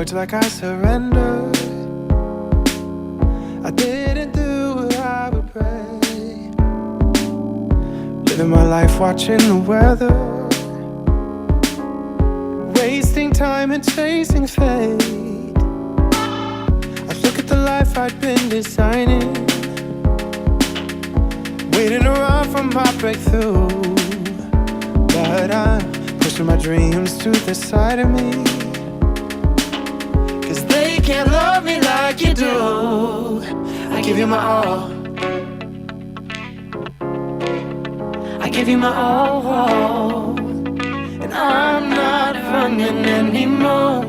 words like I surrendered. I didn't do what I would pray. Living my life watching the weather, wasting time and chasing fate. I look at the life I'd been designing, waiting around for my breakthrough. But I'm pushing my dreams to the side of me, 'cause they can't love me like you do. I give you my all, I give you my all, and I'm not running anymore.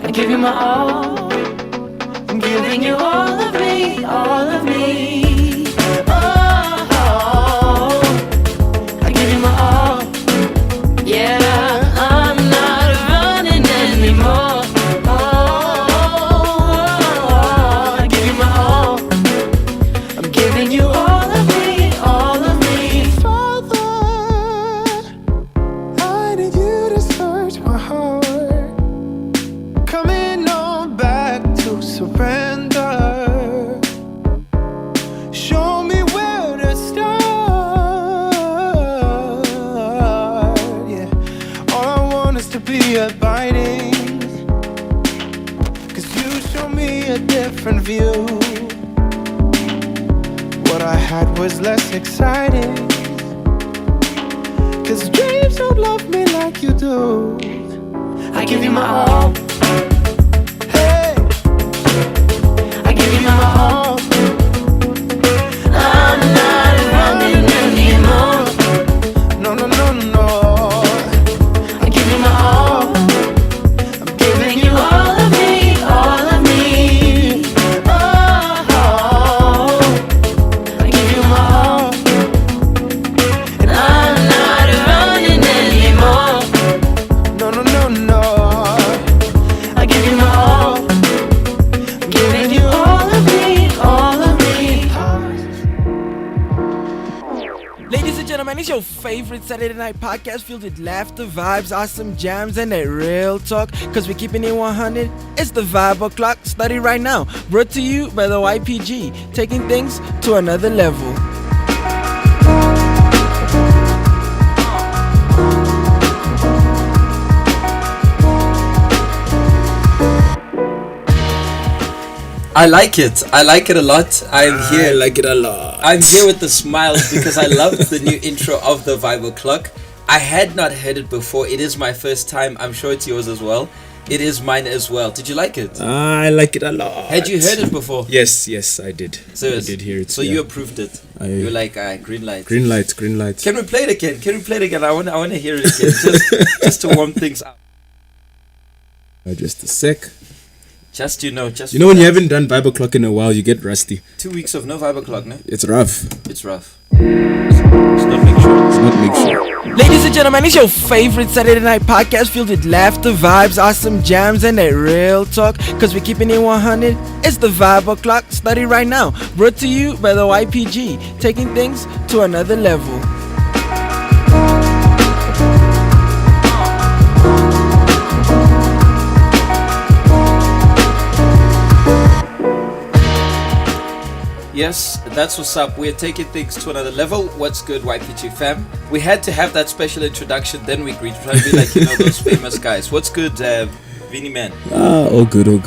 I give you my all, I'm giving you all of me, all of me. Oh, I give you my all, yeah, I'm not running anymore. Oh, I give you my all, I'm giving you all of me, all of me. Father, I need you to search my heart, coming on back to surrender. Show me where to start, yeah. All I want is to be abiding, 'cause you show me a different view. What I had was less exciting, 'cause dreams don't love me like you do. I give you my all, hey, I give you my all, I'm not running anymore. No, no, no, no, I give you my all, I'm giving you all of me, all of me. Oh, I give you my all, and I'm not running anymore. No, no, no, no, I give you my all, I'm giving you all of me, all of me. Ladies and gentlemen, it's your favorite Saturday night podcast filled with laughter, vibes, awesome jams, and that real talk. Cause we're keeping it 100. It's the Vibe O'Clock. Study right now. Brought to you by the YPG. Taking things to another level. I like it. I like it a lot. I'm here. I like it a lot. I'm here with the smiles because I love the new intro of the Vibe O'Clock. I had not heard it before. It is my first time. I'm sure it's yours as well. It is mine as well. Did you like it? I like it a lot. Had you heard it before? Yes, I did. So I did hear it. So you approved it. You were like, green light. Green light. Can we play it again? I want to hear it again, just to warm things up. Just a sec. Just you know when you haven't done Vibe O'Clock in a while, you get rusty. 2 weeks of no Vibe O'Clock, no? It's rough. It's rough. It's not make sure. Ladies and gentlemen, it's your favorite Saturday night podcast filled with laughter, vibes, awesome jams, and that real talk. Cause we're keeping it 100. It's the Vibe O'Clock. Study right now. Brought to you by the YPG. Taking things to another level. Yes, that's what's up. We're taking things to another level. What's good, YPG fam? We had to have that special introduction, then we agreed. Try to be like, those famous guys. What's good, Vinny man? All good. I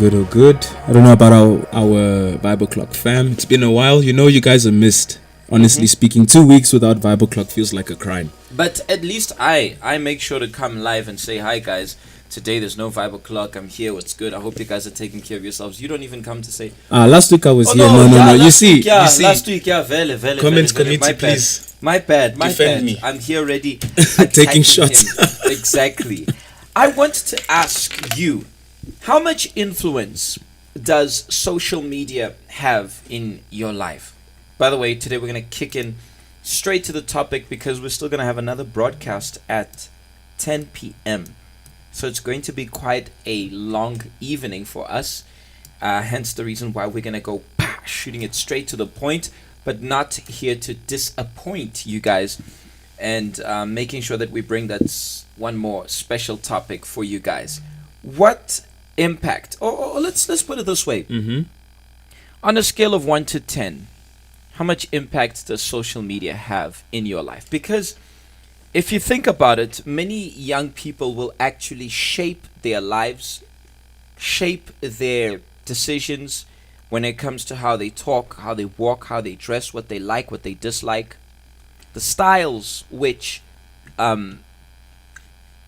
don't know about our Vibe O'Clock fam. It's been a while. You guys are missed. Honestly speaking, 2 weeks without Vibe O'Clock feels like a crime. But at least I make sure to come live and say, hi guys. Today there's no Vibe O'Clock. I'm here. What's good? I hope you guys are taking care of yourselves. You don't even come to say. Last week I was here. No. You see. Last week, vele. Comments committee, please. My bad. Defend me. I'm here ready. Taking shots. Exactly. I want to ask you, how much influence does social media have in your life? By the way, today we're going to kick in straight to the topic because we're still going to have another broadcast at 10 p.m. So it's going to be quite a long evening for us. Hence the reason why we're going to go shooting it straight to the point, but not here to disappoint you guys. and making sure that we bring that one more special topic for you guys. What impact, or let's put it this way, Mm-hmm. on a scale of 1 to 10, how much impact does social media have in your life? Because if you think about it, many young people will actually shape their lives, shape their decisions when it comes to how they talk, how they walk, how they dress, what they like, what they dislike, the styles which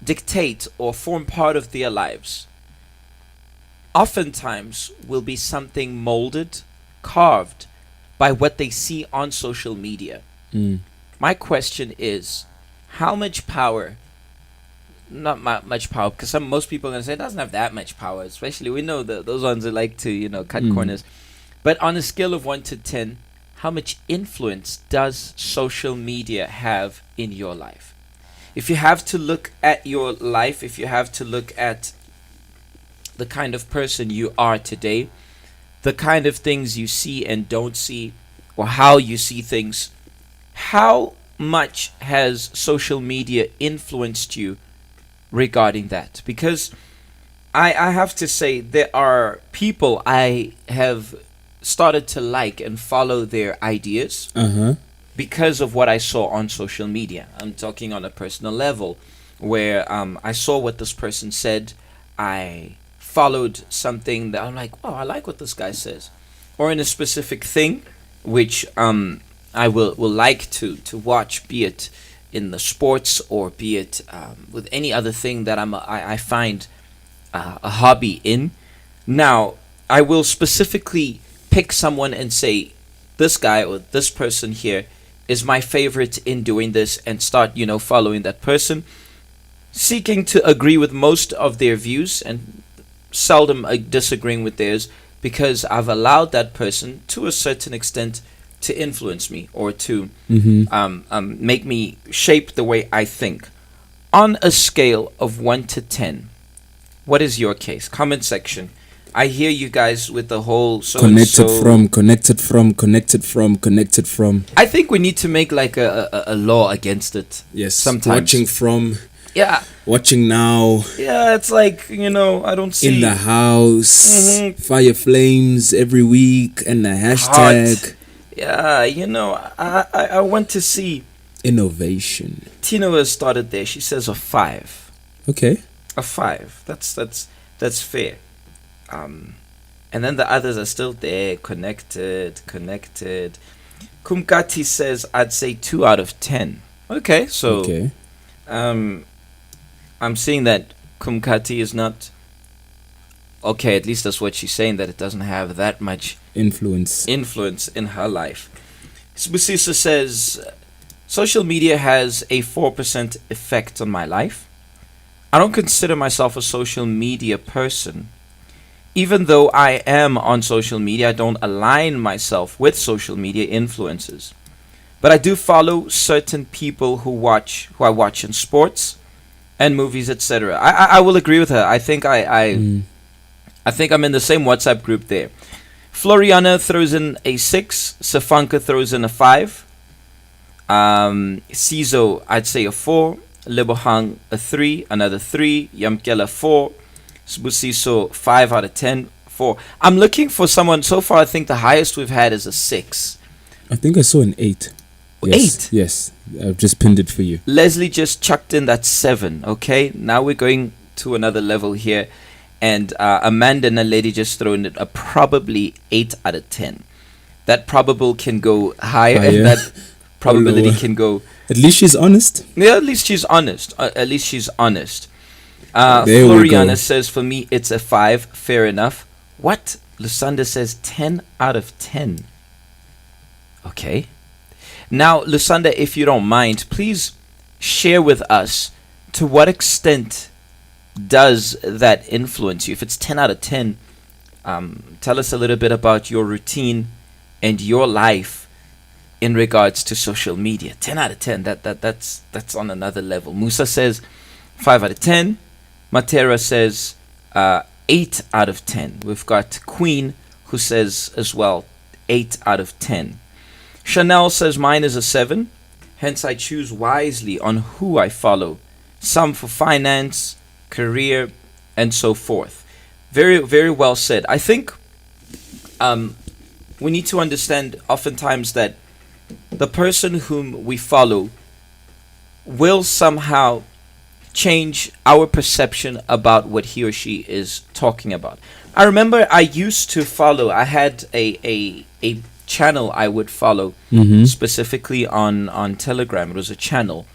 dictate or form part of their lives. Oftentimes will be something molded, carved by what they see on social media. Mm. My question is, how much power, not much power, because most people are going to say it doesn't have that much power, especially we know those ones that like to, cut corners. But on a scale of 1 to 10, how much influence does social media have in your life? If you have to look at your life, if you have to look at the kind of person you are today, the kind of things you see and don't see, or how you see things, how much has social media influenced you regarding that? Because I have to say, there are people I have started to like and follow their ideas Uh-huh. because of what I saw on social media. I'm talking on a personal level, where I saw what this person said. I followed something that I'm like, oh, I like what this guy says. Or in a specific thing, which I will like to watch, be it in the sports or be it with any other thing that I find a hobby in. Now, I will specifically pick someone and say, this guy or this person here is my favorite in doing this, and start, following that person, seeking to agree with most of their views and seldom disagreeing with theirs, because I've allowed that person to a certain extent to influence me or to make me shape the way I think. On a scale of 1 to 10, what is your case? Comment section. I hear you guys with the whole Connected from. I think we need to make like a law against it. Yes. Sometimes. Watching from. Yeah. Watching now. Yeah, it's like, I don't see. In the house. Mhm. Fire flames every week. And the hashtag. Hot. Yeah, I want to see. Innovation. Tino has started there. She says a 5. Okay. A 5. That's fair. And then the others are still there, connected. Kumkati says, I'd say 2 out of 10. Okay, so Okay. I'm seeing that Kumkati is not okay. At least that's what she's saying, that it doesn't have that much Influence. in her life. Busisa says, social media has a 4% effect on my life. I don't consider myself a social media person. Even though I am on social media, I don't align myself with social media influencers. But I do follow certain people who I watch in sports and movies, etc. I will agree with her. I think I think I'm in the same WhatsApp group there. Floriana throws in a 6. Safanka throws in a 5. Sizo, I'd say a 4. Lebohang a 3. Another 3. Yamkela 4. Sbusiso 5 out of 10. 4. I'm looking for someone. So far, I think the highest we've had is a 6. I think I saw an 8. Yes, 8? Yes. I've just pinned it for you. Leslie just chucked in that 7. Okay, now we're going to another level here. And Amanda and a lady just thrown it a probably 8 out of 10. That probable can go higher, and that probability can go. At least she's honest. Yeah, at least she's honest. There we Floriana go. says, for me, it's a 5. Fair enough. What? Lusanda says 10 out of 10. Okay. Now, Lusanda, if you don't mind, please share with us to what extent does that influence you. If it's 10 out of 10, tell us a little bit about your routine and your life in regards to social media. 10 out of 10, that's on another level. Musa says 5 out of 10. Matera says 8 out of 10. We've got Queen, who says as well 8 out of 10. Chanel says mine is a 7. Hence, I choose wisely on who I follow. Some for finance, career, and so forth. Very, very well said. I think we need to understand oftentimes that the person whom we follow will somehow change our perception about what he or she is talking about. I remember I used to follow, I had a channel I would follow, specifically on Telegram. It was a channel,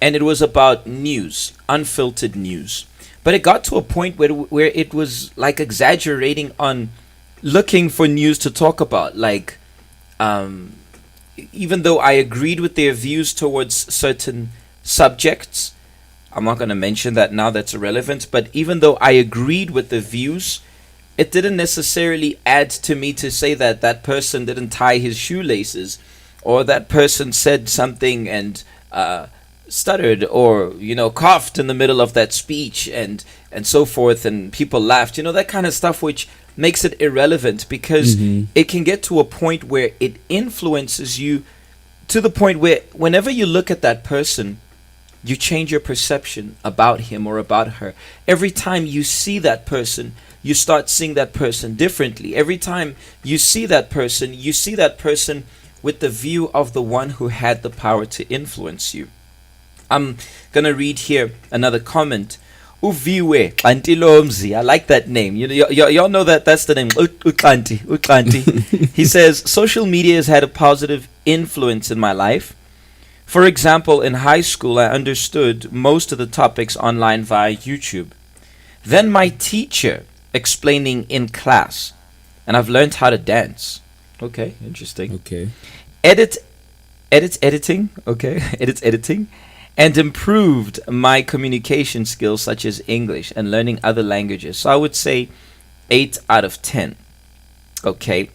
and it was about news, unfiltered news. But it got to a point where it was like exaggerating on looking for news to talk about. Like, even though I agreed with their views towards certain subjects, I'm not going to mention that now, that's irrelevant, but even though I agreed with the views, it didn't necessarily add to me to say that that person didn't tie his shoelaces, or that person said something and stuttered, or coughed in the middle of that speech, and so forth, and people laughed, that kind of stuff, which makes it irrelevant, because it can get to a point where it influences you to the point where whenever you look at that person, you change your perception about him or about her. Every time you see that person, you start seeing that person differently. Every time you see that person with the view of the one who had the power to influence you. I'm gonna read here another comment. Uviwe Kantilomzi. I like that name. Y'all know that's the name. Ukanti. He says, social media has had a positive influence in my life. For example, in high school, I understood most of the topics online via YouTube. Then my teacher explaining in class, and I've learned how to dance. Okay, interesting. Okay. Editing. Okay, editing. And improved my communication skills, such as English and learning other languages. So I would say 8 out of 10. Okay.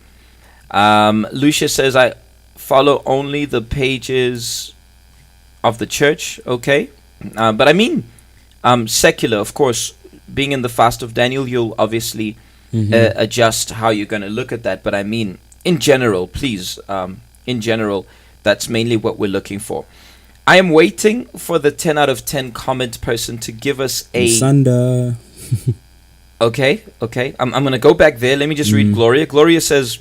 Lucia says, I follow only the pages of the church. Okay. But I mean, secular, of course, being in the fast of Daniel, you'll obviously adjust how you're going to look at that. But I mean, in general, please, in general, that's mainly what we're looking for. I am waiting for the 10 out of 10 comment person to give us a... Sanda. Okay. I'm going to go back there. Let me just read Gloria. Gloria says,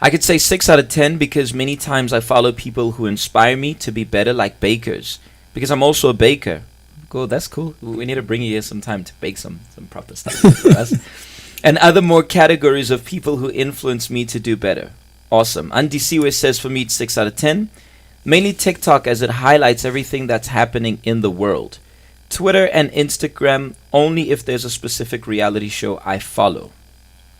I could say 6 out of 10 because many times I follow people who inspire me to be better, like bakers. Because I'm also a baker. Cool, that's cool. We need to bring you here sometime to bake some proper stuff for us. And other more categories of people who influence me to do better. Awesome. Andy Siwe says, for me, it's 6 out of 10. Mainly TikTok, as it highlights everything that's happening in the world. Twitter and Instagram only if there's a specific reality show I follow.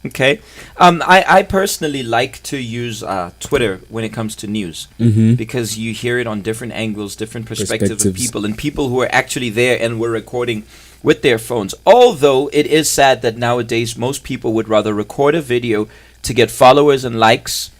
Okay. I personally like to use Twitter when it comes to news, because you hear it on different angles, different perspectives of people, and people who are actually there and were recording with their phones. Although it is sad that nowadays most people would rather record a video to get followers and likes,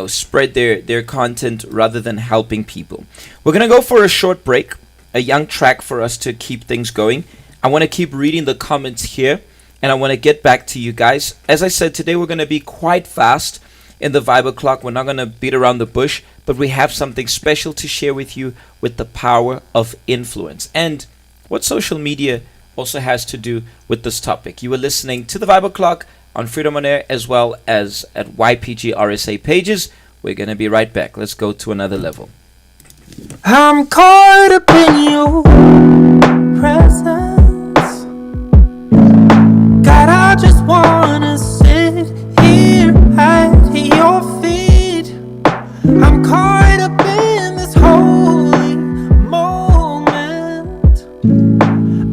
spread their content rather than helping people. We're going to go for a short break, a young track for us to keep things going. I want to keep reading the comments here, and I want to get back to you guys. As I said, today we're going to be quite fast in the Vibe O'Clock. We're not going to beat around the bush, but we have something special to share with you with the power of influence and what social media also has to do with this topic. You were listening to the Vibe O'Clock on Freedom on Air, as well as at YPG RSA pages. We're going to be right back. Let's go to another level. I'm caught up in your presence. God, I just wanna sit here at your feet. I'm caught up in this holy moment.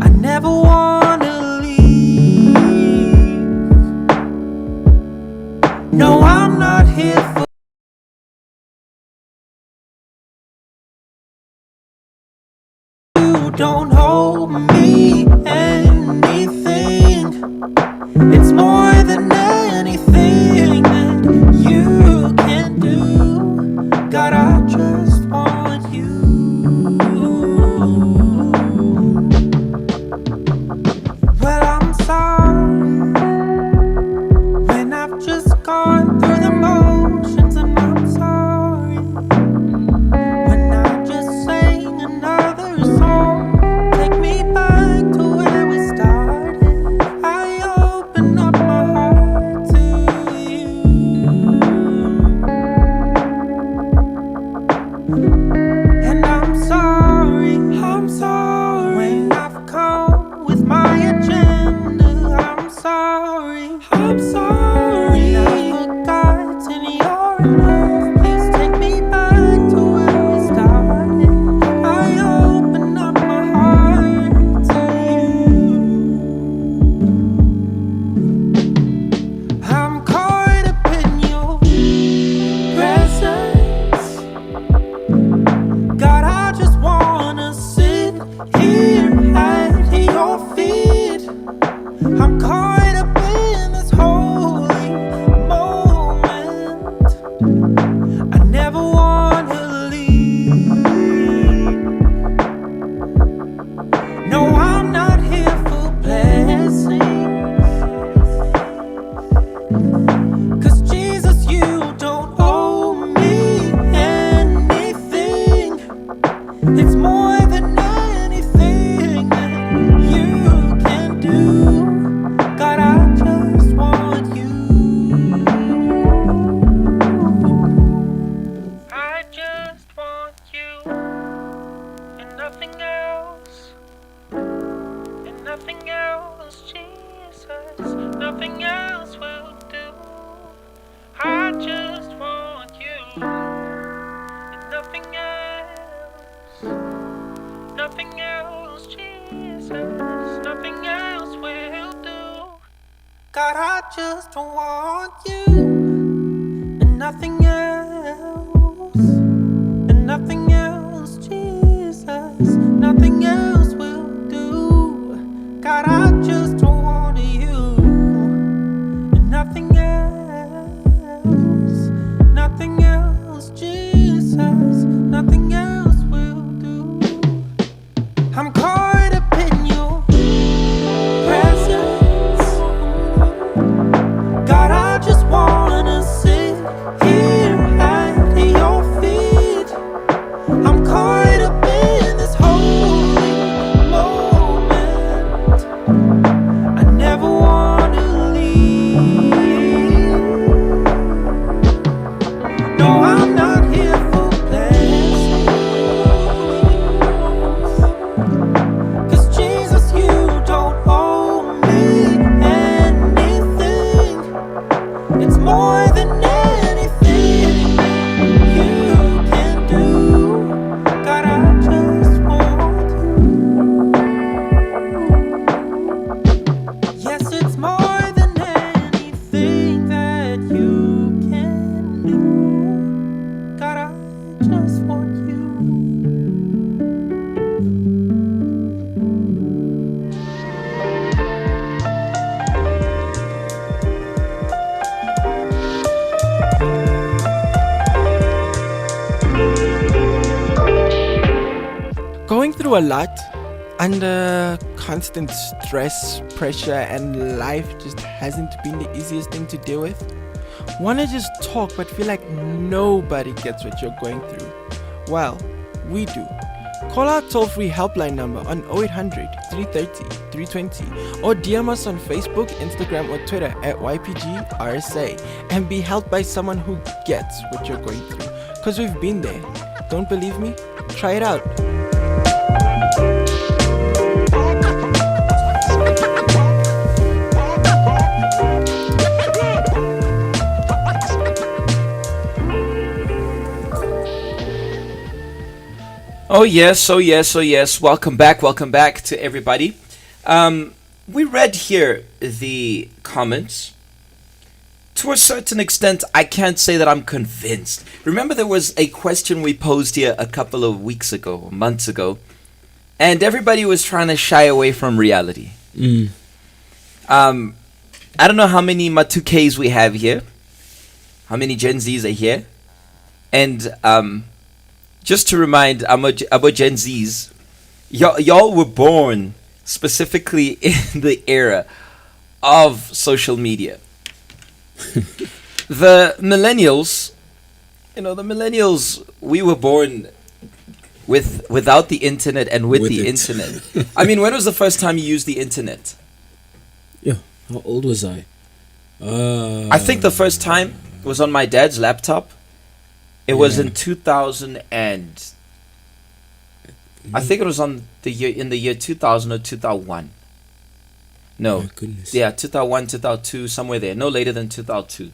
I never wanna leave. No, I'm not here for you. Don't hold me anything. It's more than anything that you can do. God, I just want you. Well, I'm sorry when I've just gone through the motions, and I'm sorry when just want you and nothing else, and nothing else, Jesus, nothing else will do. God, I just want you and nothing else, Jesus, nothing else will do. I'm caught up in your presence. God, I just wanna sit here at your feet. I'm caught up in this holy moment. I never wanna leave. No, I'm not here for blessings. 'Cause Jesus, you don't owe me anything. It's more than anything you can do. God, I just want you. Yes, it's more than anything that you can do. God, I just want you. Going through a lot, under constant stress, pressure, and life just hasn't been the easiest thing to deal with. Wanna just talk but feel like nobody gets what you're going through? Well, we do. Call our toll-free helpline number on 0800 330 320 or DM us on Facebook, Instagram, or Twitter at YPGRSA and be helped by someone who gets what you're going through. Cause we've been there. Don't believe me? Try it out. Oh yes, oh yes, oh yes. Welcome back to everybody. We read here the comments. To a certain extent, I can't say that I'm convinced. Remember there was a question we posed here a couple of weeks ago, months ago, and everybody was trying to shy away from reality. I don't know how many Matuks we have here, how many Gen Zs are here, and just to remind about Gen Zs, y'all were born specifically in the era of social media. The millennials, we were born without the internet and with the internet. I mean, when was the first time you used the internet? Yeah, how old was I? I think the first time was on my dad's laptop. It was in 2000 and I think it was in the year 2000 or 2001. No. My goodness. Yeah, 2001, 2002, somewhere there. No later than 2002.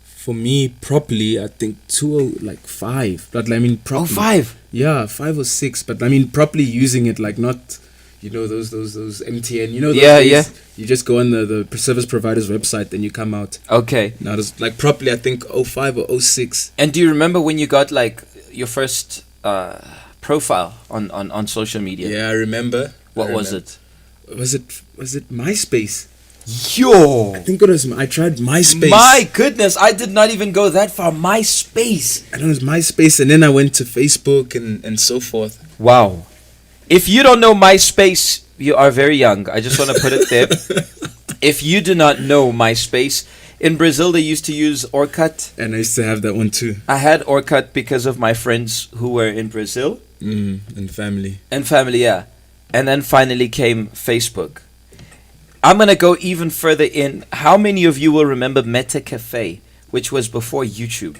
For me, properly, I think 2005. But I mean, properly. 05? Yeah, 5 or 6. But I mean, properly using it, like not, those MTN. Those Yeah, days, yeah. You just go on the service provider's website, then you come out. Okay. Now, it's like properly, I think 05 or 06. And do you remember when you got like your first profile on social media? Yeah, I remember. What was it? Was it MySpace? Yo! I think it was. I tried MySpace. My goodness, I did not even go that far. MySpace. I know it was MySpace, and then I went to Facebook and so forth. Wow. If you don't know MySpace, you are very young. I just want to put it there. If you do not know MySpace, in Brazil they used to use Orkut. And I used to have that one too. I had Orkut because of my friends who were in Brazil. And family. And family, yeah. And then finally came Facebook. I'm going to go even further in. How many of you will remember Meta Cafe, which was before YouTube?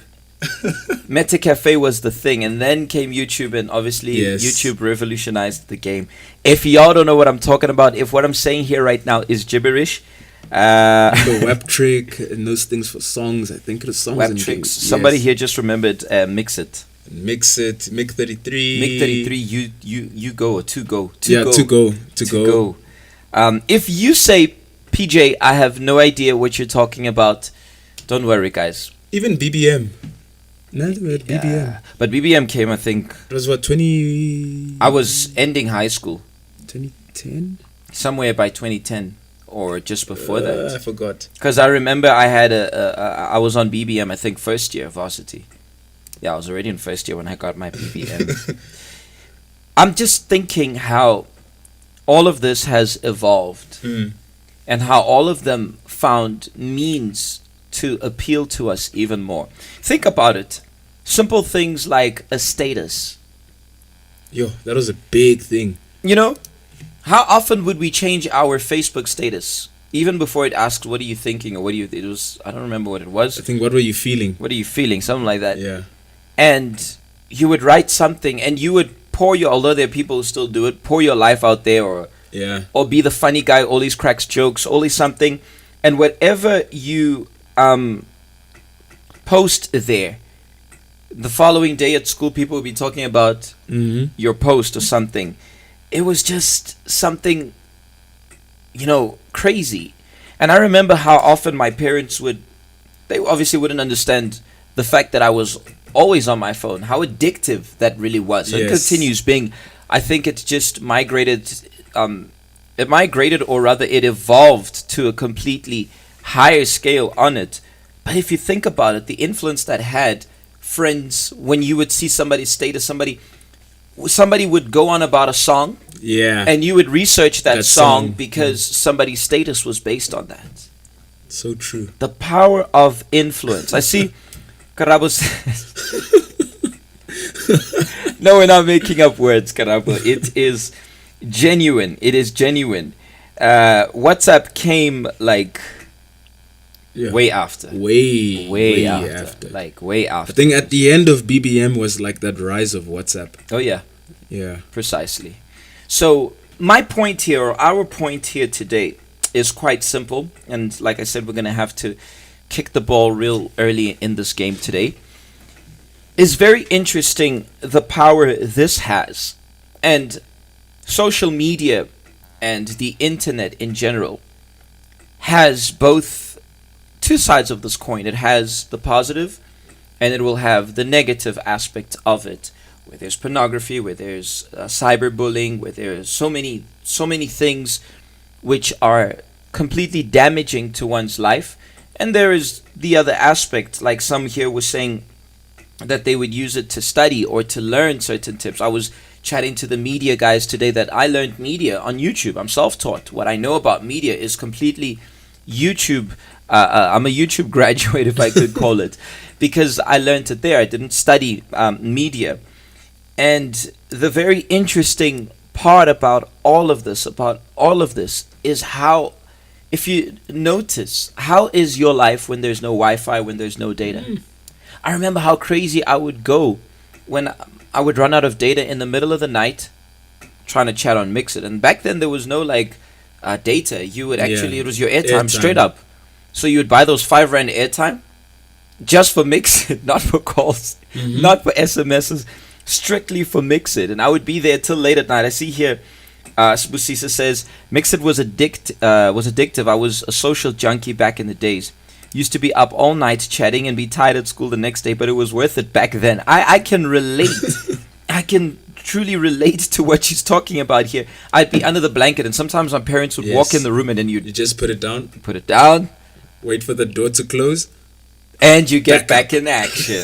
Meta Cafe was the thing, and then came YouTube, and obviously YouTube revolutionized the game. If y'all don't know what I'm talking about, if what I'm saying here right now is gibberish, the web trick and those things for songs, I think it was songs. Web tricks. Somebody here just remembered Mix It. Mix It, Mic 33. Mic 33, you go, or to go. To go. If you say PJ, I have no idea what you're talking about. Don't worry, guys. Even BBM. Another word, BBM. Yeah. But BBM came, I think. It was what, 20... I was ending high school. 2010? Somewhere by 2010 or just before that. I forgot. Because I remember I was on BBM, I think, first year varsity. Yeah, I was already in first year when I got my BBM. I'm just thinking how all of this has evolved and how all of them found means to appeal to us even more. Think about it. Simple things like a status. Yo, that was a big thing. You know, how often would we change our Facebook status? Even before it asked, what are you thinking? Or it was, I don't remember what it was. I think, what were you feeling? What are you feeling? Something like that. Yeah. And you would write something and you would although there are people who still do it, pour your life out there or be the funny guy, always cracks jokes, always something. And whatever you post there, the following day at school, people will be talking about your post or something. It was just something, crazy. And I remember how often my parents they obviously wouldn't understand the fact that I was always on my phone, how addictive that really was. It continues being. I think it's just migrated, or rather it evolved to a completely higher scale on it. But if you think about it, the influence that had friends, when you would see somebody's status, somebody would go on about a song, and you would research that song because somebody's status was based on that. So true. The power of influence. I see Karabo says no, we're not making up words, Karabo. It is genuine. WhatsApp came like way after. Way after. Like way after. I think at the end of BBM was like that rise of WhatsApp. Oh yeah. Yeah. Precisely. So my point here, or our point here today, is quite simple. And like I said, we're going to have to kick the ball real early in this game today. It's very interesting the power this has. And social media and the internet in general has both two sides of this coin. It has the positive and it will have the negative aspect of it, where there's pornography, where there's cyberbullying, where there's so many things which are completely damaging to one's life. And there is the other aspect, like some here were saying that they would use it to study or to learn certain tips. I was chatting to the media guys today that I learned media on YouTube. I'm self-taught. What I know about media is completely YouTube. I'm a YouTube graduate, if I could call it, because I learned it there. I didn't study media. And the very interesting part about all of this is how, if you notice, how is your life when there's no Wi-Fi, when there's no data? I remember how crazy I would go when I would run out of data in the middle of the night trying to chat on Mixit. And back then there was no data. You would actually, it was your airtime straight up. So you would buy those 5 Rand airtime just for Mixit, not for calls, not for SMSs, strictly for Mixit. And I would be there till late at night. I see here, Busisa says, Mixit was addictive. I was a social junkie back in the days. Used to be up all night chatting and be tired at school the next day, but it was worth it back then. I can relate. I can truly relate to what she's talking about here. I'd be under the blanket, and sometimes my parents would walk in the room, and then you just put it down, wait for the door to close, and you get back in action.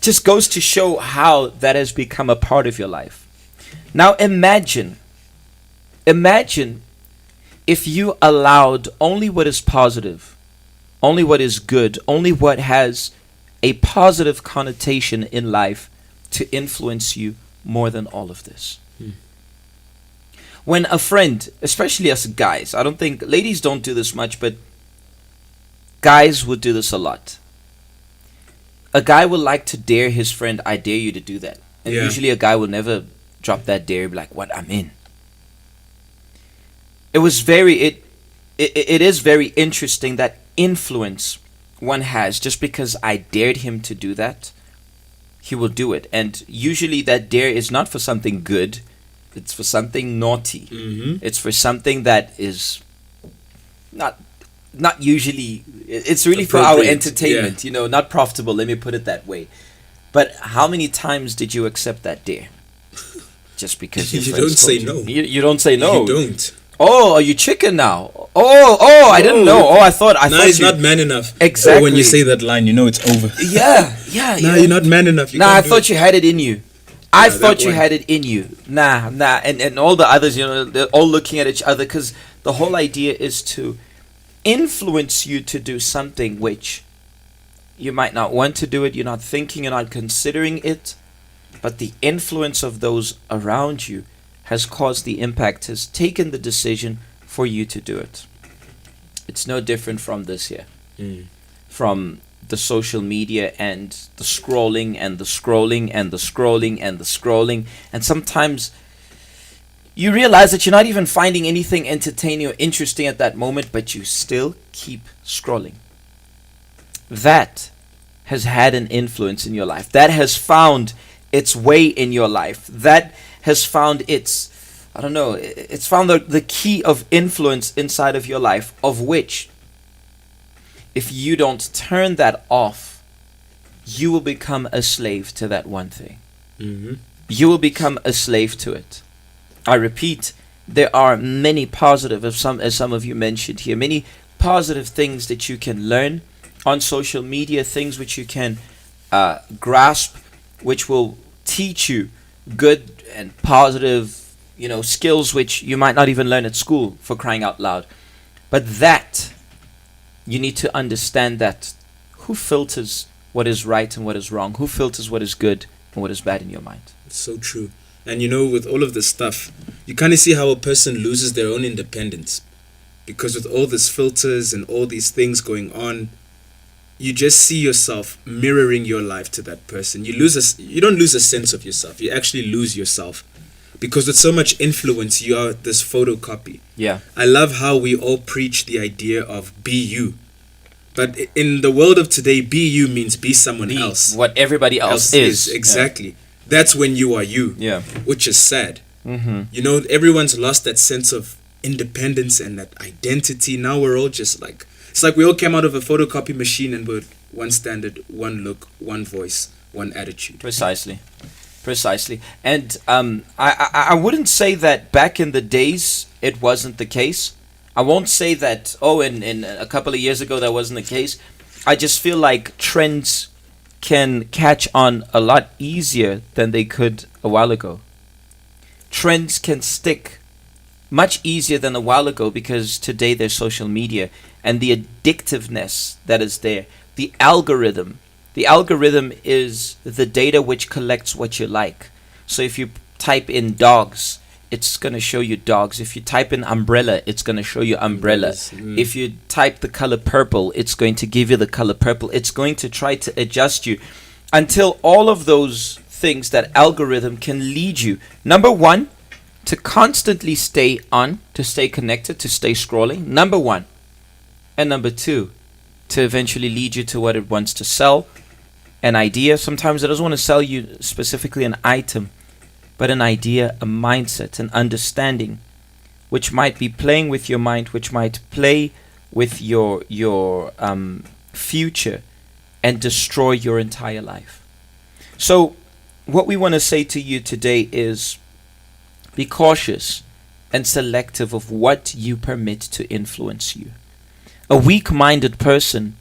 Just goes to show how that has become a part of your life. Now imagine if you allowed only what is positive, only what is good, only what has a positive connotation in life to influence you more than all of this. When a friend, especially us guys, I don't think ladies don't do this much, but guys would do this a lot. A guy would like to dare his friend, I dare you to do that. And usually a guy will never drop that dare, be like, what, I'm in. It is very interesting that influence one has. Just because I dared him to do that, he will do it. And usually that dare is not for something good, it's for something naughty. It's for something that is not usually. It's really for our Appropriate, entertainment, not profitable. Let me put it that way. But how many times did you accept that dare? Just because your You friends don't say told no. You don't say no. You don't. Oh, are you chicken now? Oh, I didn't know. I thought He's you. not man enough. Exactly. When you say that line, you know it's over. Yeah. Nah, you're not man enough. You Nah, I can't do thought it. you had it in you. I Yeah, thought that you one. had it in you. Nah. And all the others, they're all looking at each other because the whole idea is to influence you to do something which you might not want to do it, you're not thinking, you're not considering it, but the influence of those around you has caused the impact, has taken the decision for you to do it. It's no different from this here. From the social media and the scrolling and the scrolling and the scrolling and the scrolling. And sometimes you realize that you're not even finding anything entertaining or interesting at that moment, but you still keep scrolling. That has had an influence in your life. That has found its way in your life. That has found it's found the key of influence inside of your life, of which, if you don't turn that off, you will become a slave to that one thing. You will become a slave to it. I repeat, there are many positive, as some of you mentioned here, many positive things that you can learn on social media, things which you can grasp, which will teach you good and positive, skills which you might not even learn at school, for crying out loud. But that, you need to understand that who filters what is right and what is wrong? Who filters what is good and what is bad in your mind? It's so true. And with all of this stuff, you kind of see how a person loses their own independence. Because with all these filters and all these things going on, you just see yourself mirroring your life to that person. You don't lose a sense of yourself. You actually lose yourself. Because with so much influence, you are this photocopy. Yeah. I love how we all preach the idea of be you. But in the world of today, be you means be someone else. What everybody else is. Exactly. Yeah. That's when you are you. Yeah. Which is sad. Everyone's lost that sense of independence and that identity. Now we're all just like, it's like we all came out of a photocopy machine and we're one standard, one look, one voice, one attitude. Precisely. And I wouldn't say that back in the days it wasn't the case. I won't say that, in a couple of years ago that wasn't the case. I just feel like trends can catch on a lot easier than they could a while ago. Trends can stick much easier than a while ago because today there's social media and the addictiveness that is there. The algorithm is the data which collects what you like. So if you type in dogs, it's going to show you dogs. If you type in umbrella, it's going to show you umbrella. If you type the color purple, it's going to give you the color purple. It's going to try to adjust you until all of those things, that algorithm, can lead you, number one, to constantly stay on, to stay connected, to stay scrolling, number one. And number two, to eventually lead you to what it wants to sell, an idea. Sometimes it doesn't want to sell you specifically an item, but an idea, a mindset, an understanding, which might be playing with your mind, which might play with your future and destroy your entire life. So what we want to say to you today is be cautious and selective of what you permit to influence you. A weak-minded person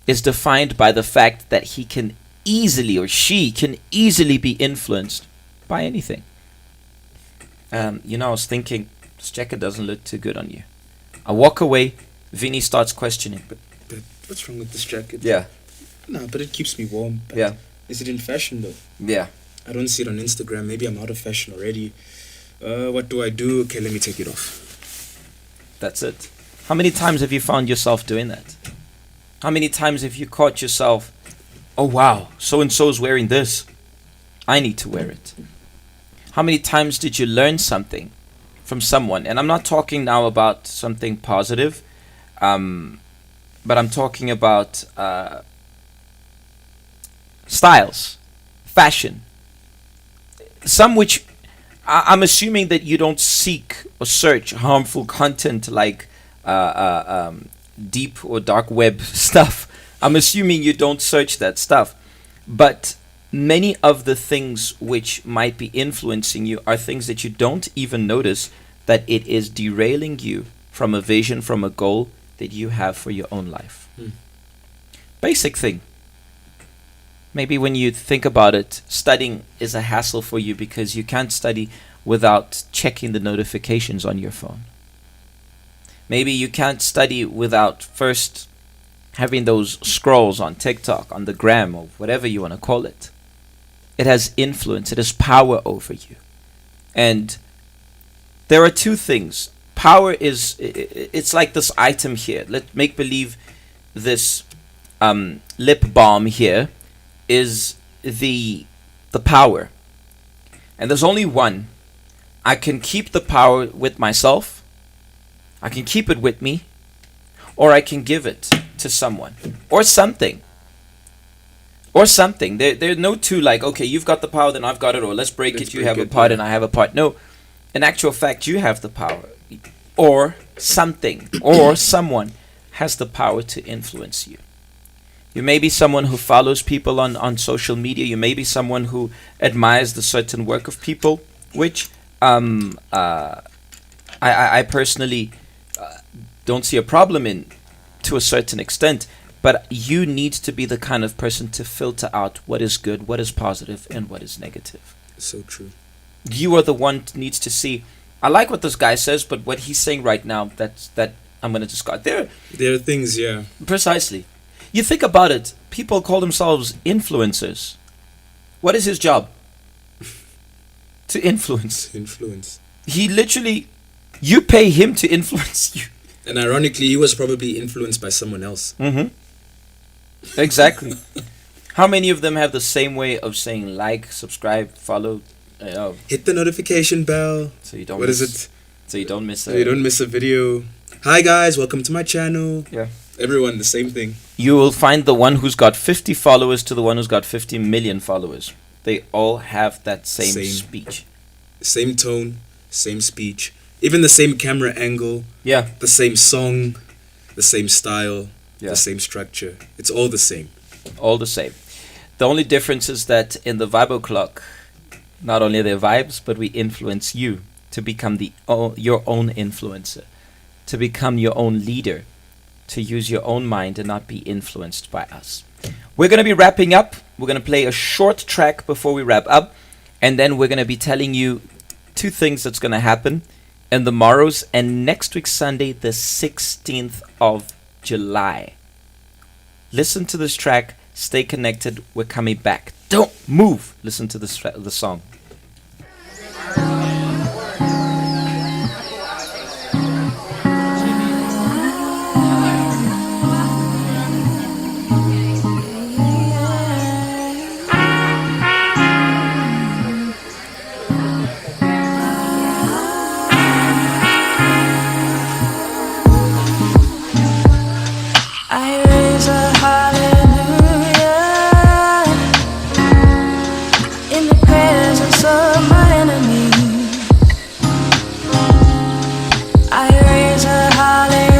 is defined by the fact that he can easily, or she can easily, be influenced by anything. I was thinking, this jacket doesn't look too good on you. I walk away, Vinny starts questioning. But what's wrong with this jacket? Yeah. No, but it keeps me warm. But yeah. Is it in fashion though? Yeah. I don't see it on Instagram. Maybe I'm out of fashion already. What do I do? Okay, let me take it off. That's it. How many times have you found yourself doing that? How many times have you caught yourself, oh wow, so-and-so is wearing this, I need to wear it? How many times did you learn something from someone? And I'm not talking now about something positive, but I'm talking about styles, fashion. Some which I'm assuming that you don't seek or search harmful content like deep or dark web stuff. I'm assuming you don't search that stuff. But many of the things which might be influencing you are things that you don't even notice, that it is derailing you from a vision, from a goal that you have for your own life. Basic thing. Maybe when you think about it, studying is a hassle for you because you can't study without checking the notifications on your phone. Maybe you can't study without first having those scrolls on TikTok, on the gram, or whatever you want to call it. It has influence, it has power over you. And there are two things. Power is, it's like this item here. Let's make believe this lip balm here is the power. And there's only one. I can keep the power with myself. I can keep it with me. Or I can give it to someone. Or something. Or something. There are no two like, okay, you've got the power, then I've got it. Or let's break it, you have a part and I have a part. No. In actual fact, you have the power. Or something. Or someone has the power to influence you. You may be someone who follows people on social media. You may be someone who admires the certain work of people, which I personally don't see a problem in, to a certain extent. But you need to be the kind of person to filter out what is good, what is positive, and what is negative. So true. You are the one who needs to see, I like what this guy says, but what he's saying right now, that I'm going to discard. There are things, yeah. Precisely. You think about it, people call themselves influencers. What is his job? To influence. Influence. He literally, you pay him to influence you. And ironically, he was probably influenced by someone else. Mm-hmm. Exactly. How many of them have the same way of saying like, subscribe, follow, hit the notification bell. So you don't What miss, is it? So you don't miss So you don't miss a video. Hi guys, welcome to my channel. Yeah. Everyone, the same thing. You will find the one who's got 50 followers to the one who's got 50 million followers. They all have that same speech. Same tone, same speech. Even the same camera angle. Yeah. The same song, the same style, Yeah. the same structure. It's all the same. All the same. The only difference is that in the Vibe O'Clock, not only are there vibes, but we influence you to become your own influencer, to become your own leader, to use your own mind and not be influenced by us. We're going to be wrapping up. We're going to play a short track before we wrap up, and then we're going to be telling you two things that's going to happen in the morrows and next week Sunday, the 16th of July. Listen to this track. Stay connected. We're coming back. Don't move. Listen to the song. I raise a hallelujah in the presence of my enemy. I raise a hallelujah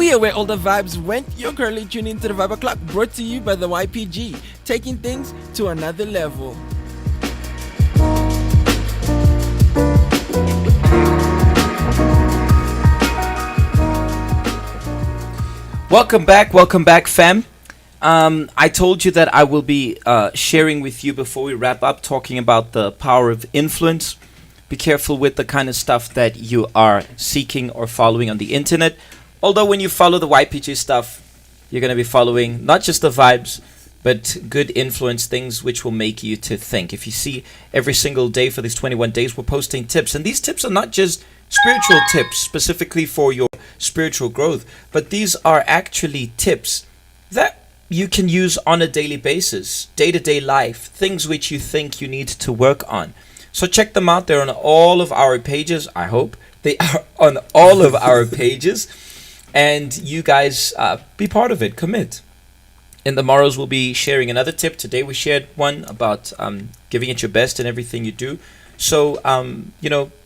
We are where all the vibes went. You're currently tuning into the Vibe O'Clock, brought to you by the YPG, taking things to another level. Welcome back, fam. I told you that I will be sharing with you before we wrap up, talking about the power of influence. Be careful with the kind of stuff that you are seeking or following on the internet. Although when you follow the YPG stuff, you're going to be following not just the vibes, but good influence, things which will make you to think. If you see, every single day for these 21 days, we're posting tips. And these tips are not just spiritual tips specifically for your spiritual growth, but these are actually tips that you can use on a daily basis, day-to-day life, things which you think you need to work on. So check them out. They're on all of our pages. I hope they are on all of our pages. And you guys be part of it. Commit. In the morrows, we'll be sharing another tip. Today we shared one about giving it your best in everything you do. So,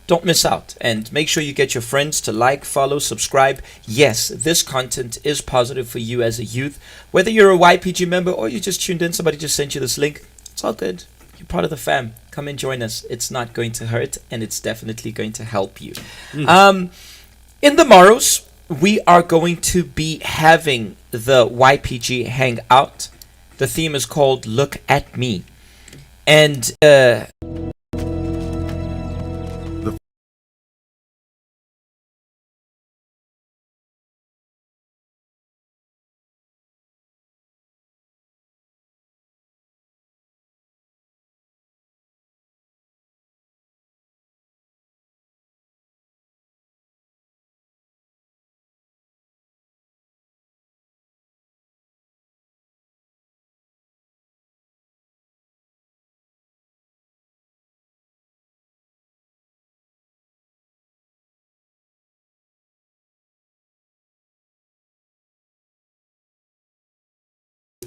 don't miss out. And make sure you get your friends to like, follow, subscribe. Yes, this content is positive for you as a youth. Whether you're a YPG member or you just tuned in, somebody just sent you this link. It's all good. You're part of the fam. Come and join us. It's not going to hurt, and it's definitely going to help you. In the morrows, we are going to be having the YPG Hangout. The theme is called Look at Me. And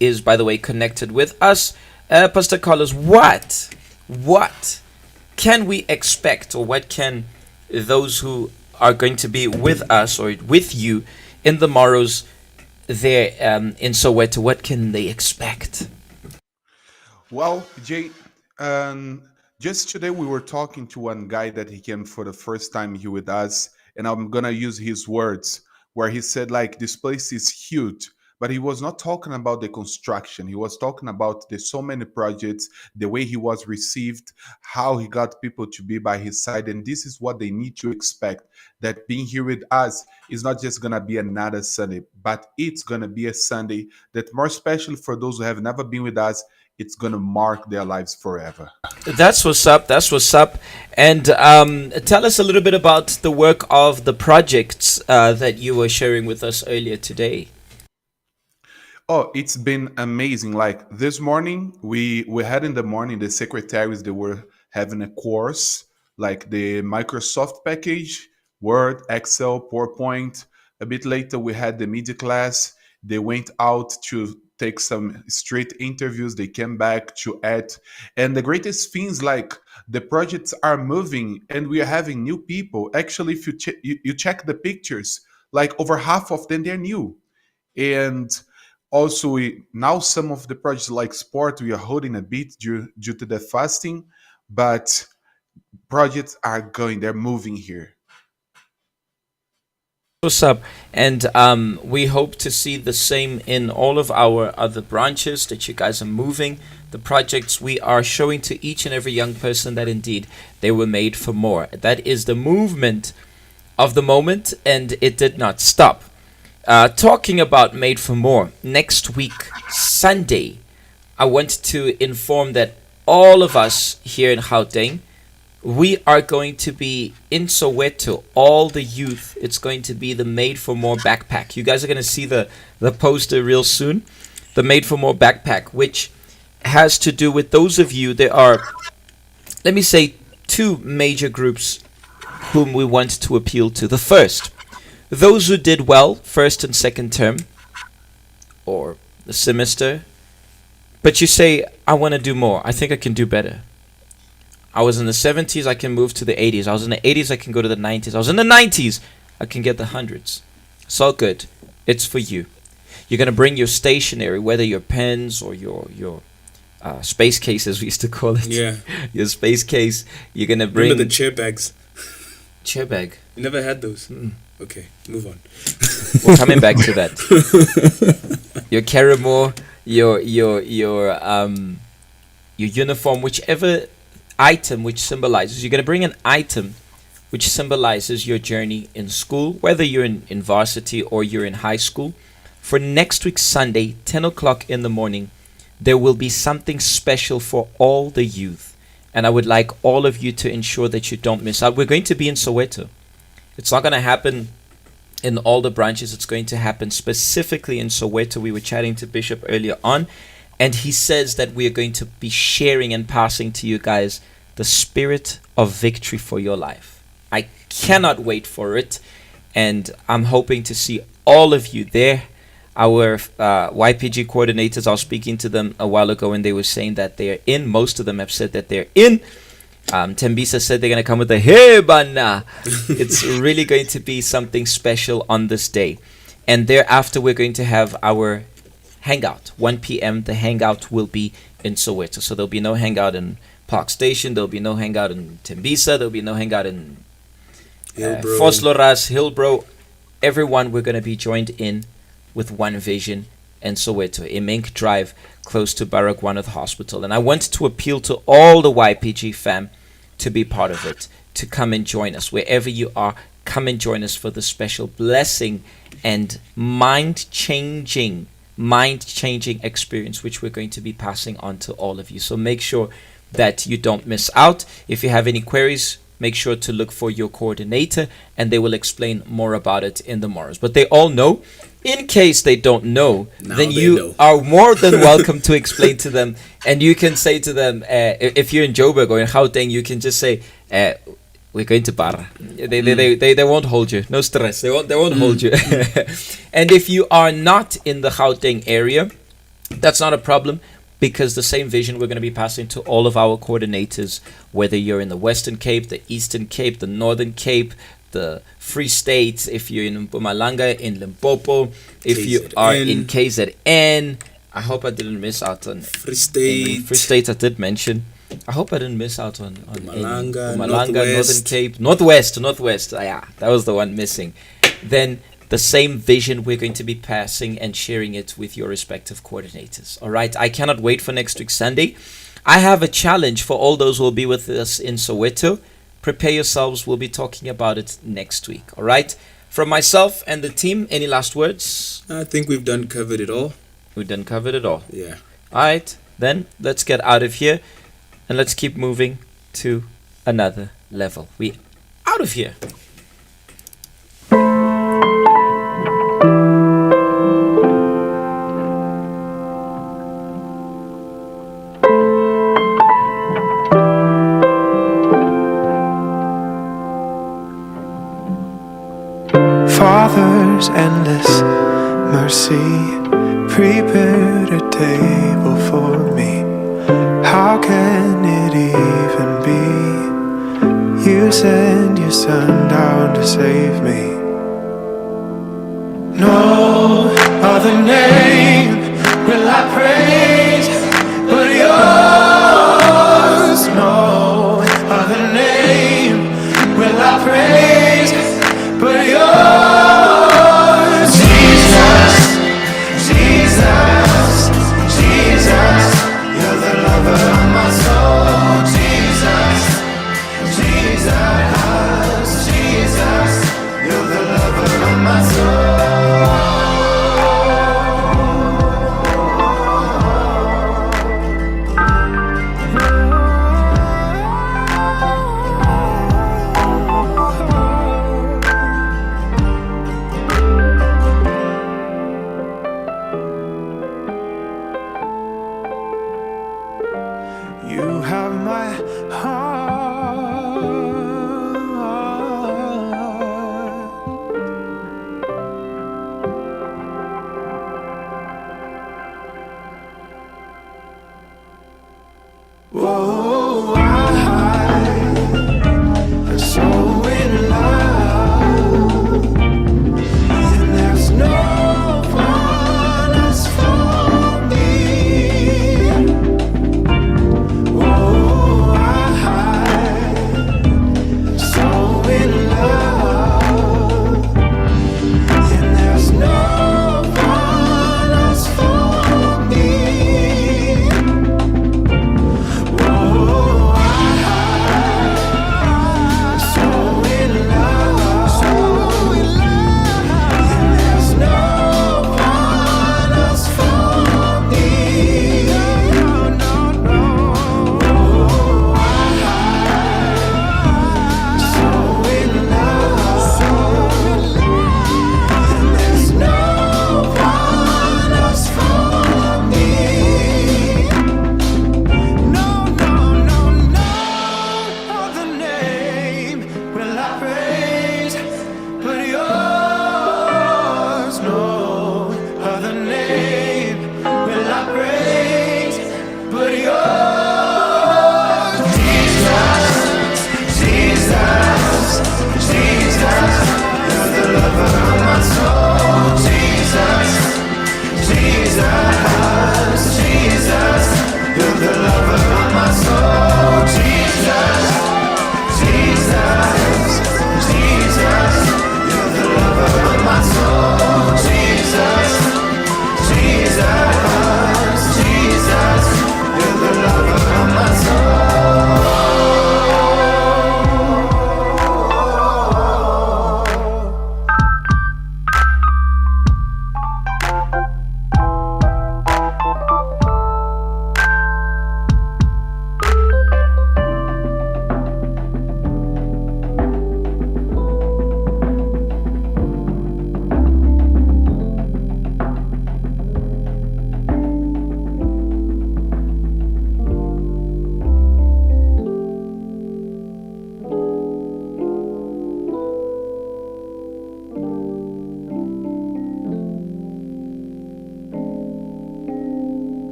is, by the way, connected with us. Pastor Carlos, what can we expect, or what can those who are going to be with us or with you in the morrows there in Soweto, what can they expect? Well, Jay, um, just today we were talking to one guy that he came for the first time here with us, and I'm gonna use his words where he said like this place is huge, but he was not talking about the construction. He was talking about the so many projects, the way he was received, how he got people to be by his side, and this is what they need to expect. That being here with us is not just gonna be another Sunday, but it's gonna be a Sunday that more special for those who have never been with us, it's going to mark their lives forever. That's what's up. That's what's up. And tell us a little bit about the work of the projects that you were sharing with us earlier today. Oh, it's been amazing. Like this morning, we had in the morning the secretaries, they were having a course, like the Microsoft package, Word, Excel, PowerPoint. A bit later, we had the media class. They went out to take some street interviews. They came back to add. And the greatest things, like the projects are moving and we are having new people. Actually, if you check the pictures, like over half of them, they're new. And also, now some of the projects like sport, we are holding a bit due to the fasting, but projects are going, they're moving here. What's up? And we hope to see the same in all of our other branches, that you guys are moving. The projects we are showing to each and every young person that indeed they were made for more. That is the movement of the moment, and it did not stop. Talking about made for more, next week, Sunday, I want to inform that all of us here in Gauteng, we are going to be in Soweto, all the youth. It's going to be the Made for More backpack. You guys are going to see the poster real soon. The Made for More backpack, which has to do with those of you. There are, let me say, two major groups whom we want to appeal to. The first, those who did well first and second term or the semester, but you say, I want to do more. I think I can do better. I was in the 70s, I can move to the 80s. I was in the 80s, I can go to the 90s. I was in the 90s, I can get the hundreds. It's all good. It's for you. You're gonna bring your stationery, whether your pens or your space case, as we used to call it. Yeah. Your space case. You're gonna bring Remember the chair bags? chair bag. You never had those? Okay, move on. We're coming back to that. Your Caramore, your uniform, whichever item which symbolizes. You're gonna bring an item which symbolizes your journey in school, whether you're in varsity or you're in high school. For next week Sunday, 10 o'clock in the morning, there will be something special for all the youth. And I would like all of you to ensure that you don't miss out. We're going to be in Soweto. It's not going to happen in all the branches. It's going to happen specifically in Soweto. We were chatting to Bishop earlier on, and he says that we are going to be sharing and passing to you guys the spirit of victory for your life. I cannot wait for it, and I'm hoping to see all of you there. Our YPG coordinators, I was speaking to them a while ago, and they were saying that they're in. Most of them have said that they're in. Tembisa said they're going to come with a hey bana. It's really going to be something special on this day. And thereafter, we're going to have our hangout. 1 p.m. The hangout will be in Soweto. So there'll be no hangout in Park Station. There'll be no hangout in Tembisa. There'll be no hangout in Vosloorus, Hillbrow. Everyone, we're going to be joined in with one vision and Soweto, a Mink Drive close to Baragwanath Hospital. And I want to appeal to all the YPG fam to be part of it, to come and join us. Wherever you are, come and join us for the special blessing and mind-changing experience which we're going to be passing on to all of you. So make sure that you don't miss out. If you have any queries, make sure to look for your coordinator, and they will explain more about it in the morrows. But they all know. In case they don't know, then you are more than welcome to explain to them. And you can say to them, if you're in Joburg or in Gauteng, you can just say, we're going to Barra. They won't hold you. No stress. They won't hold you. And if you are not in the Gauteng area, that's not a problem, because the same vision we're going to be passing to all of our coordinators, whether you're in the Western Cape, the Eastern Cape, the Northern Cape, the Free States, if you're in Mpumalanga, in Limpopo, if you are in KZN. I hope I didn't miss out on Free State. Free State I did mention. I hope I didn't miss out on Mpumalanga, Northern Cape, Northwest. Yeah, that was the one missing. Then the same vision we're going to be passing and sharing it with your respective coordinators. All right, I cannot wait for next week Sunday. I have a challenge for all those who will be with us in Soweto. Prepare yourselves. We'll be talking about it next week. All right. From myself and the team, any last words? I think we've covered it all. We've done covered it all. Yeah. All right. Then let's get out of here and let's keep moving to another level. We out of here. Father's endless mercy prepared a table for me. How can it even be? You sent your son down to save me. No other name will I praise but yours. No other name will I praise but yours.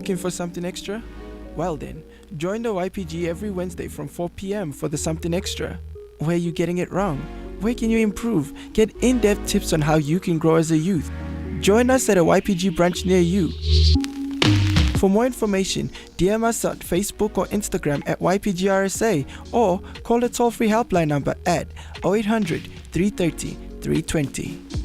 Looking for something extra? Well then, join the YPG every Wednesday from 4 p.m. for the Something Extra. Where are you getting it wrong? Where can you improve? Get in-depth tips on how you can grow as a youth. Join us at a YPG branch near you. For more information, DM us at Facebook or Instagram at YPGRSA or call the toll-free helpline number at 0800 330 320.